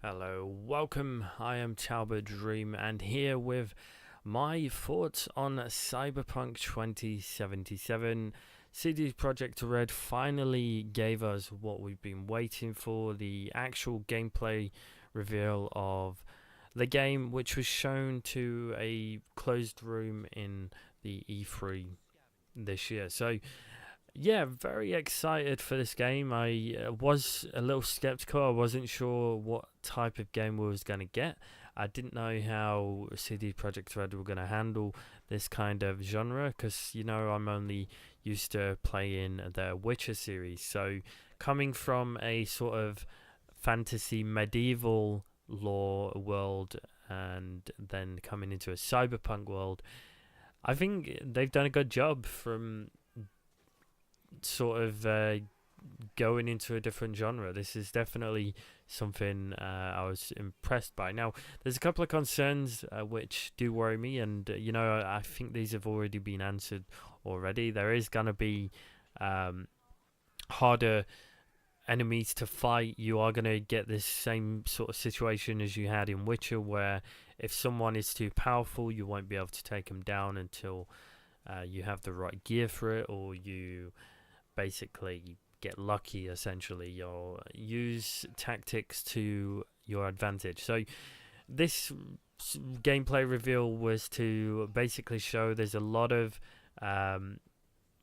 Hello, welcome. I am Talbot Dream, and here with my thoughts on CyberPunk 2077. CD Projekt Red finally gave us what we've been waiting for, the actual gameplay reveal of the game, which was shown to a closed room in the E3 this year. So yeah, very excited for this game. I was a little skeptical. I wasn't sure what type of game we was going to get. I didn't know how CD Projekt Red were going to handle this kind of genre because, I'm only used to playing the Witcher series. So, coming from a sort of fantasy medieval lore world and then coming into a cyberpunk world, I think they've done a good job from sort of going into a different genre. This is definitely something I was impressed by. Now, there's a couple of concerns which do worry me, and I think these have already been answered already. There is going to be harder enemies to fight. You are going to get this same sort of situation as you had in Witcher, where if someone is too powerful, you won't be able to take them down until you have the right gear for it, or you basically get lucky essentially, or use tactics to your advantage. So this gameplay reveal was to basically show there's a lot of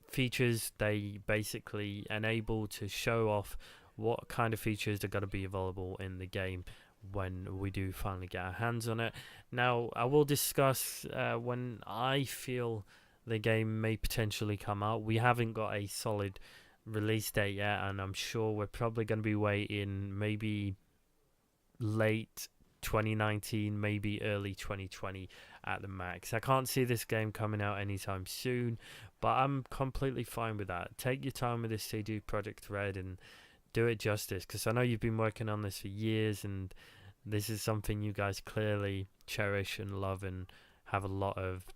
features they basically enable to show off what kind of features are going to be available in the game when we do finally get our hands on it. Now, I will discuss when I feel the game may potentially come out. We haven't got a solid release date yet, and I'm sure we're probably going to be waiting maybe late 2019, maybe early 2020 at the max. I can't see this game coming out anytime soon, but I'm completely fine with that. Take your time with this CD Projekt Red and do it justice, because I know you've been working on this for years, and this is something you guys clearly cherish and love and have a lot of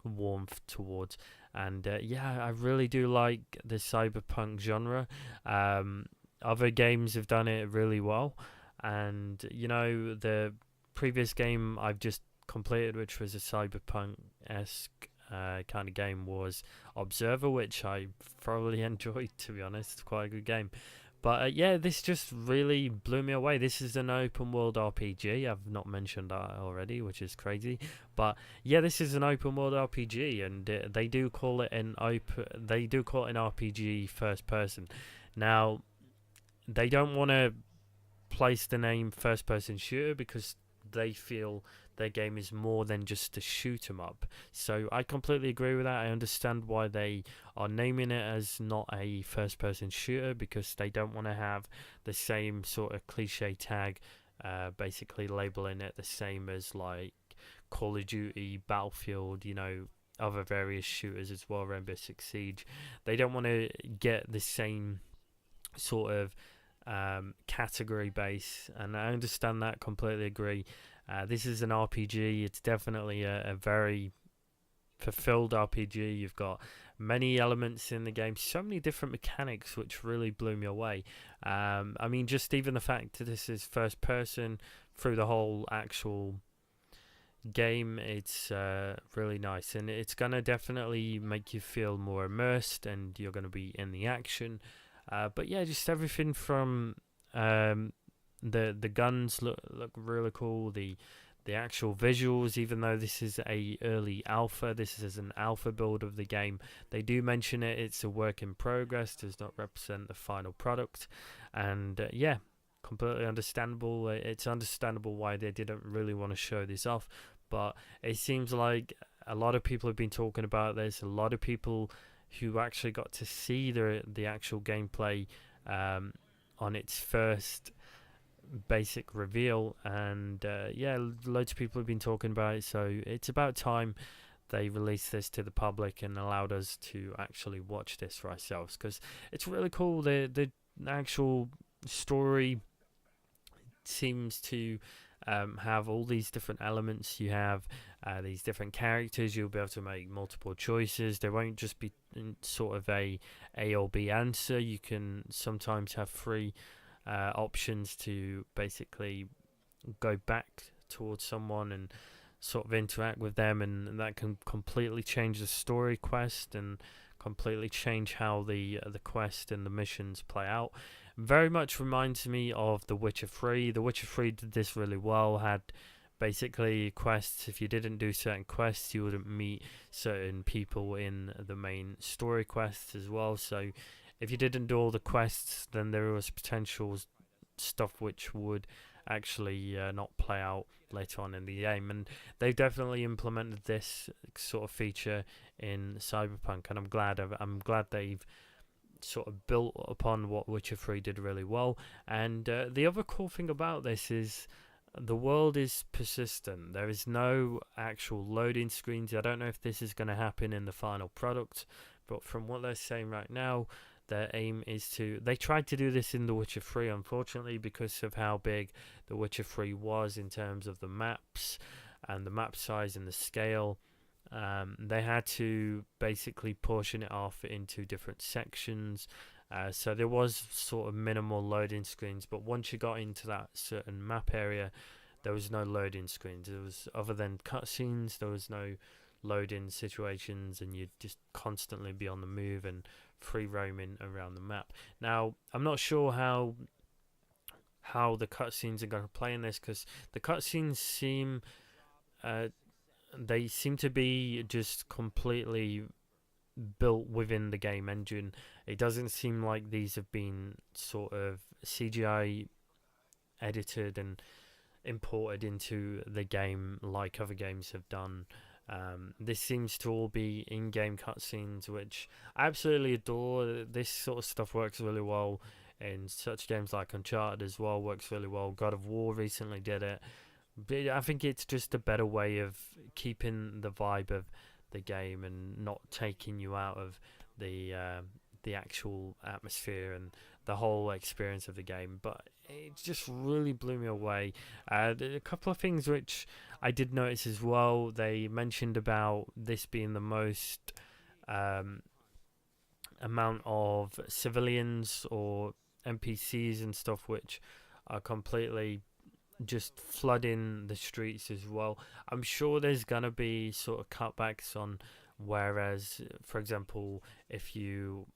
warmth towards. And I really do like the cyberpunk genre. Other games have done it really well, and the previous game I've just completed, which was a cyberpunk-esque kind of game, was Observer, which I thoroughly enjoyed, to be honest. It's quite a good game. But this just really blew me away. This is an open world RPG. I've not mentioned that already, which is crazy. But this is an open world RPG, and they do call it an RPG first person. Now, they don't want to place the name first person shooter because they feel their game is more than just a shoot 'em up. So I completely agree with that. I understand why they are naming it as not a first person shooter, because they don't want to have the same sort of cliche tag, basically labeling it the same as like Call of Duty, Battlefield, other various shooters as well, Rainbow Six Siege. They don't want to get the same sort of category base, and I understand that, completely agree. This is an RPG. It's definitely a very fulfilled RPG. You've got many elements in the game, so many different mechanics, which really blew me away. I mean, just even the fact that this is first person through the whole actual game, it's really nice, and it's gonna definitely make you feel more immersed, and you're gonna be in the action. But just everything from the guns look really cool. The actual visuals, even though this is a early alpha, this is an alpha build of the game. They do mention it's a work in progress, does not represent the final product, and completely understandable. It's understandable why they didn't really want to show this off, but it seems like a lot of people have been talking about this. A lot of people who actually got to see the actual gameplay on its first basic reveal, and loads of people have been talking about it. So it's about time they released this to the public and allowed us to actually watch this for ourselves, because it's really cool. The actual story seems to have all these different elements. You have these different characters. You'll be able to make multiple choices. There won't just be sort of a or B answer. You can sometimes have three options to basically go back towards someone and sort of interact with them, and that can completely change the story quest and completely change how the quest and the missions play out. Very much reminds me of The Witcher 3. The Witcher 3 did this really well, had basically quests. If you didn't do certain quests, you wouldn't meet certain people in the main story quests as well. So if you didn't do all the quests, then there was potential stuff which would actually not play out later on in the game. And they've definitely implemented this sort of feature in Cyberpunk, and I'm glad they've sort of built upon what Witcher 3 did really well. And the other cool thing about this is the world is persistent. There is no actual loading screens. I don't know if this is going to happen in the final product, but from what they're saying right now, their aim is to... They tried to do this in The Witcher 3, unfortunately, because of how big The Witcher 3 was in terms of the maps and the map size and the scale. They had to basically portion it off into different sections. So there was sort of minimal loading screens, but once you got into that certain map area, there was no loading screens. There was, other than cutscenes, there was no loading situations, and you'd just constantly be on the move and free roaming around the map. Now, I'm not sure how the cutscenes are going to play in this, because the cutscenes seem they seem to be just completely built within the game engine. It doesn't seem like these have been sort of CGI edited and imported into the game like other games have done. This seems to all be in-game cutscenes, which I absolutely adore. This sort of stuff works really well in such games like Uncharted as well, works really well. God of War recently did it. But I think it's just a better way of keeping the vibe of the game and not taking you out of the actual atmosphere and the whole experience of the game. But it just really blew me away. A couple of things which I did notice as well. They mentioned about this being the most amount of civilians or NPCs and stuff which are completely just flooding the streets as well. I'm sure there's gonna be sort of cutbacks on, whereas, for example, if you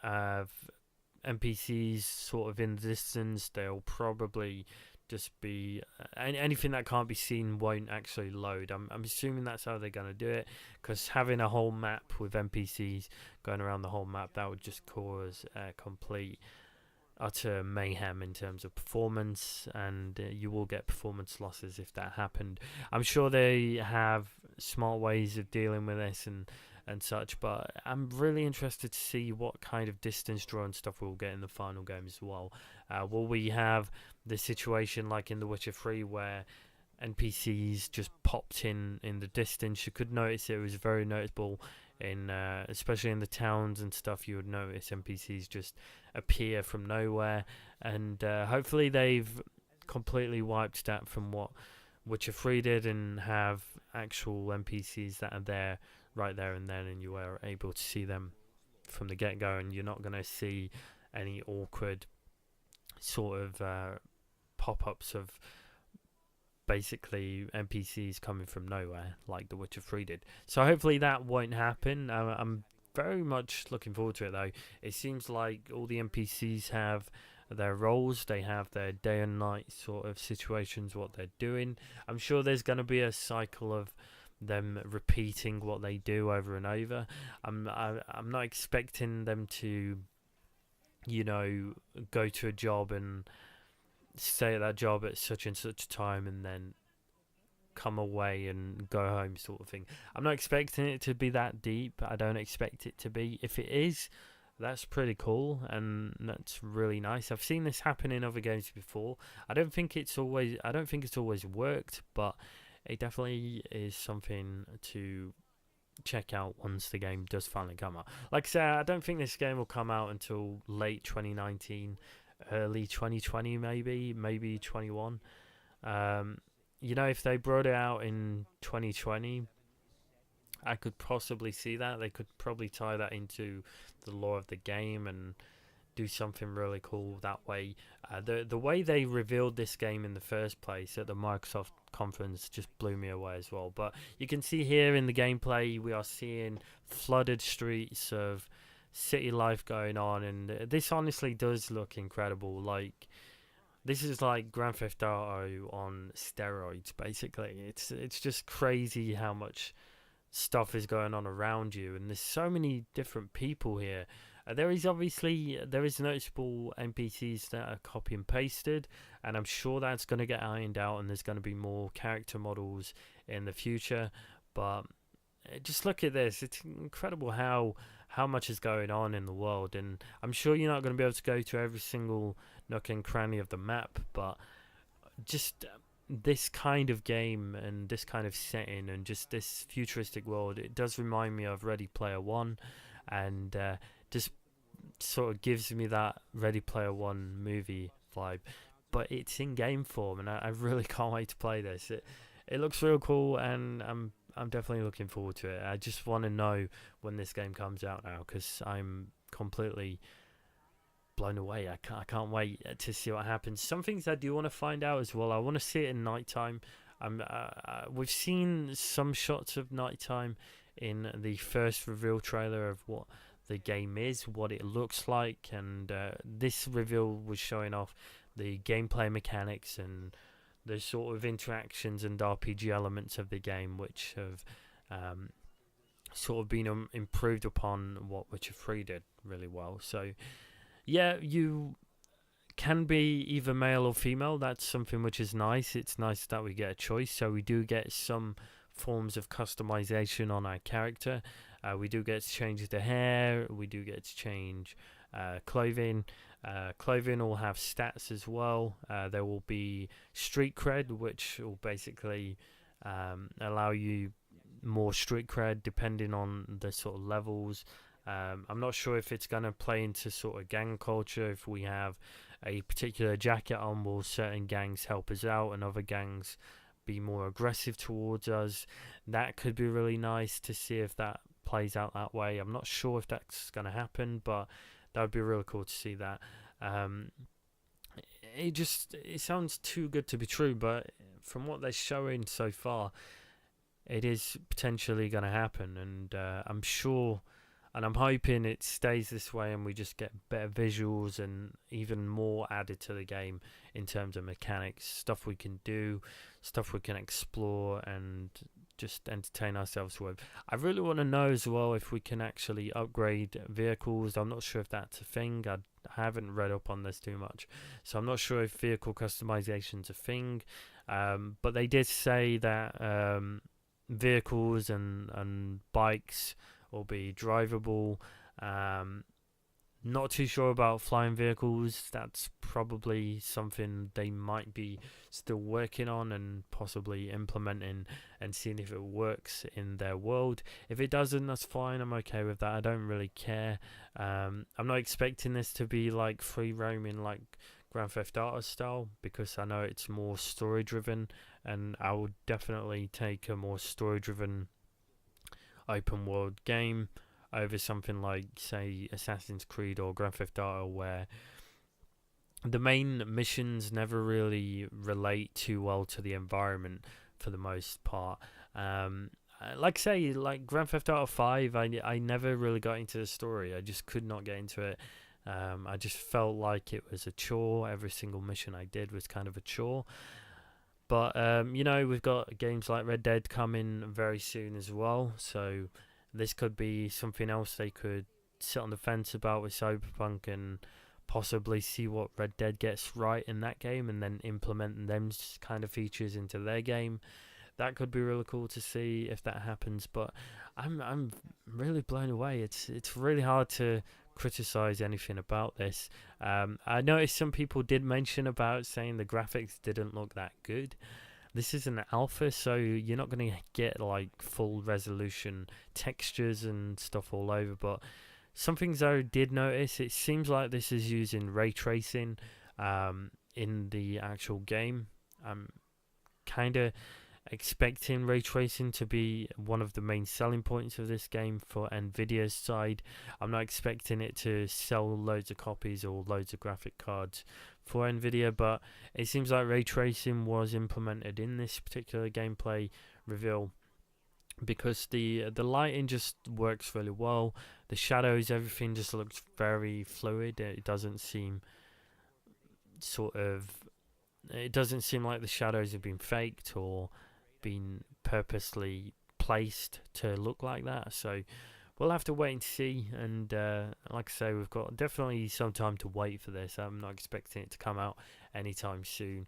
have NPCs sort of in the distance, they'll probably just be anything that can't be seen won't actually load. I'm assuming that's how they're gonna do it, because having a whole map with NPCs going around the whole map, that would just cause a complete utter mayhem in terms of performance, and you will get performance losses if that happened. I'm sure they have smart ways of dealing with this and such, but I'm really interested to see what kind of distance drawn stuff we'll get in the final game as well. Will we have the situation like in The Witcher 3 where NPCs just popped in the distance? You could notice it was very noticeable in especially in the towns and stuff. You would notice NPCs just appear from nowhere, and hopefully they've completely wiped that from what Witcher 3 did and have actual NPCs that are there right there and then, and you are able to see them from the get-go, and you're not going to see any awkward sort of pop-ups of basically NPCs coming from nowhere like The Witcher 3 did. So hopefully that won't happen. I'm very much looking forward to it, though. It seems like all the NPCs have their roles. They have their day and night sort of situations, what they're doing. I'm sure there's going to be a cycle of them repeating what they do over and over. I'm not expecting them to, you know, go to a job and stay at that job at such and such time and then come away and go home sort of thing. I'm not expecting it to be that deep. I don't expect it to be. If it is, that's pretty cool and that's really nice. I've seen this happen in other games before. I don't think it's always worked, but it definitely is something to check out once the game does finally come out. Like I said, I don't think this game will come out until late 2019, early 2020, maybe 21. You know, if they brought it out in 2020, I could possibly see that. They could probably tie that into the lore of the game and do something really cool that way. The way they revealed this game in the first place at the Microsoft conference just blew me away as well. But you can see here in the gameplay, we are seeing flooded streets of city life going on, and this honestly does look incredible. Like, this is like Grand Theft Auto on steroids, basically. It's just crazy how much stuff is going on around you, and there's so many different people here. There is noticeable NPCs that are copy and pasted, and I'm sure that's going to get ironed out, and there's going to be more character models in the future. But just look at this; it's incredible how much is going on in the world, and I'm sure you're not going to be able to go to every single nook and cranny of the map, but just this kind of game and this kind of setting and just this futuristic world, it does remind me of Ready Player One, and just sort of gives me that Ready Player One movie vibe. But it's in game form, and I really can't wait to play this. It looks real cool, and I'm definitely looking forward to it. I just want to know when this game comes out now, because I'm completely blown away. I can't wait to see what happens. Some things I do want to find out as well. I want to see it in nighttime. We've seen some shots of nighttime in the first reveal trailer of what the game is, what it looks like, and this reveal was showing off the gameplay mechanics and the sort of interactions and RPG elements of the game, which have sort of been improved upon what Witcher 3 did really well. So yeah, you can be either male or female. That's something which is nice. It's nice that we get a choice. So we do get some forms of customization on our character. We do get to change the hair. We do get to change clothing. Clothing will have stats as well. There will be street cred, which will basically allow you more street cred depending on the sort of levels. I'm not sure if it's going to play into sort of gang culture. If we have a particular jacket on, will certain gangs help us out and other gangs be more aggressive towards us? That could be really nice to see if that plays out that way. I'm not sure if that's going to happen, but that would be really cool to see that. It sounds too good to be true, but from what they're showing so far, it is potentially going to happen, and I'm sure, and I'm hoping it stays this way and we just get better visuals and even more added to the game in terms of mechanics, stuff we can do, stuff we can explore and just entertain ourselves with. I really want to know as well if we can actually upgrade vehicles. I'm not sure if that's a thing. I haven't read up on this too much, so I'm not sure if vehicle customization's a thing. But they did say that vehicles and bikes will be drivable. Not too sure about flying vehicles. That's probably something they might be still working on and possibly implementing and seeing if it works in their world. If it doesn't, that's fine. I'm okay with that. I don't really care. I'm not expecting this to be like free roaming like Grand Theft Auto style, because I know it's more story driven, and I would definitely take a more story driven open world game over something like, say, Assassin's Creed or Grand Theft Auto, where the main missions never really relate too well to the environment for the most part. Like say, like Grand Theft Auto 5, I never really got into the story. I just could not get into it. I just felt like it was a chore. Every single mission I did was kind of a chore. But, we've got games like Red Dead coming very soon as well. So this could be something else they could sit on the fence about with Cyberpunk and possibly see what Red Dead gets right in that game and then implement them kind of features into their game. That could be really cool to see if that happens. But I'm really blown away. It's really hard to criticize anything about this. I noticed some people did mention about saying the graphics didn't look that good. This is an alpha, so you're not going to get like full resolution textures and stuff all over, but some things I did notice, it seems like this is using ray tracing in the actual game. Kind of expecting ray tracing to be one of the main selling points of this game for Nvidia's side. I'm not expecting it to sell loads of copies or loads of graphic cards for Nvidia, but it seems like ray tracing was implemented in this particular gameplay reveal, because the lighting just works really well. The shadows, everything just looks very fluid. It doesn't seem sort of it doesn't seem like the shadows have been faked or been purposely placed to look like that. So we'll have to wait and see. And like I say, we've got definitely some time to wait for this. I'm not expecting it to come out anytime soon.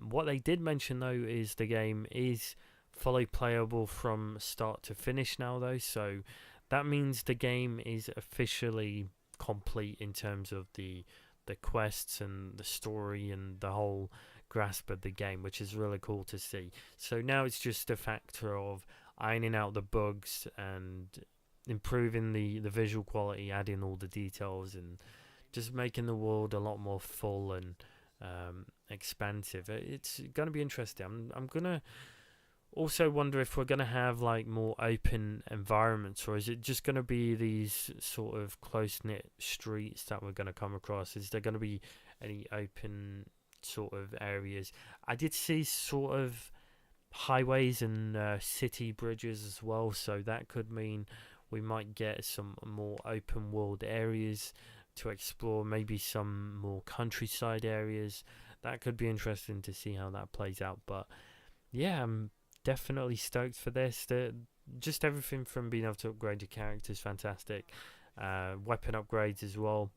What they did mention though is the game is fully playable from start to finish now though. So that means the game is officially complete in terms of the quests and the story and the whole grasp of the game, which is really cool to see. So now it's just a factor of ironing out the bugs and improving the visual quality, adding all the details, and just making the world a lot more full and expansive. It's going to be interesting. I'm going to also wonder if we're going to have like more open environments, or is it just going to be these sort of close-knit streets that we're going to come across? Is there going to be any open sort of areas? I did see sort of highways and city bridges as well, so that could mean we might get some more open world areas to explore, maybe some more countryside areas. That could be interesting to see how that plays out. But yeah, I'm definitely stoked for this. Just everything from being able to upgrade your character is fantastic. Weapon upgrades as well.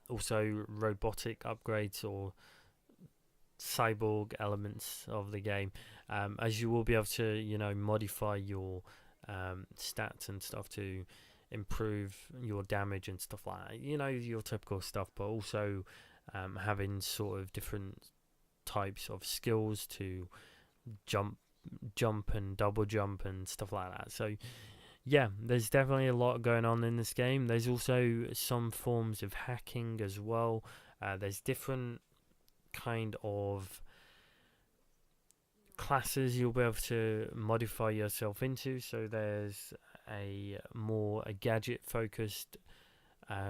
Also robotic upgrades or cyborg elements of the game, as you will be able to modify your stats and stuff to improve your damage and stuff like that. Your typical stuff, but also having sort of different types of skills to jump and double jump and stuff like that. So yeah, there's definitely a lot going on in this game. There's also some forms of hacking as well. There's different kind of classes you'll be able to modify yourself into. So there's a gadget focused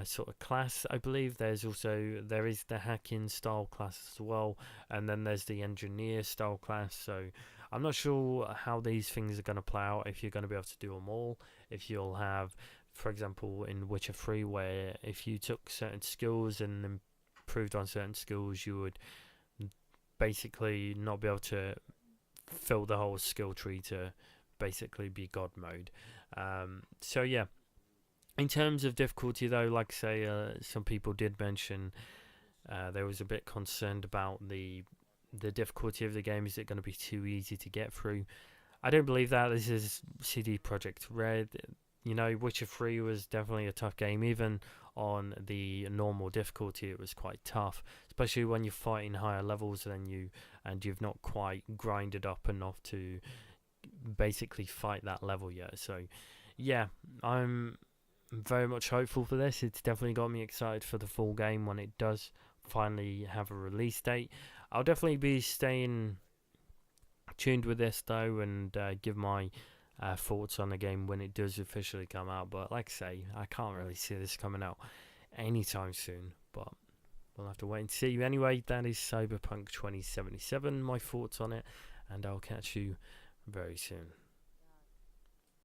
sort of class, I believe. There is the hacking style class as well, and then there's the engineer style class. So I'm not sure how these things are going to play out, if you're going to be able to do them all, if you'll have, for example, in Witcher 3, where if you took certain skills and improved on certain skills, you would basically not be able to fill the whole skill tree to basically be god mode. So yeah, in terms of difficulty though, like I say, some people did mention they was a bit concerned about the difficulty of the game. Is it going to be too easy to get through? I don't believe that. This is CD Projekt Red. Witcher 3 was definitely a tough game. Even on the normal difficulty, it was quite tough, especially when you're fighting higher levels than you've not quite grinded up enough to basically fight that level yet. So yeah, I'm very much hopeful for this. It's definitely got me excited for the full game when it does finally have a release date. I'll definitely be staying tuned with this though, and give my thoughts on the game when it does officially come out. But like I say, I can't really see this coming out anytime soon, but we'll have to wait and see. Anyway, that is CyberPunk 2077, my thoughts on it, and I'll catch you very soon.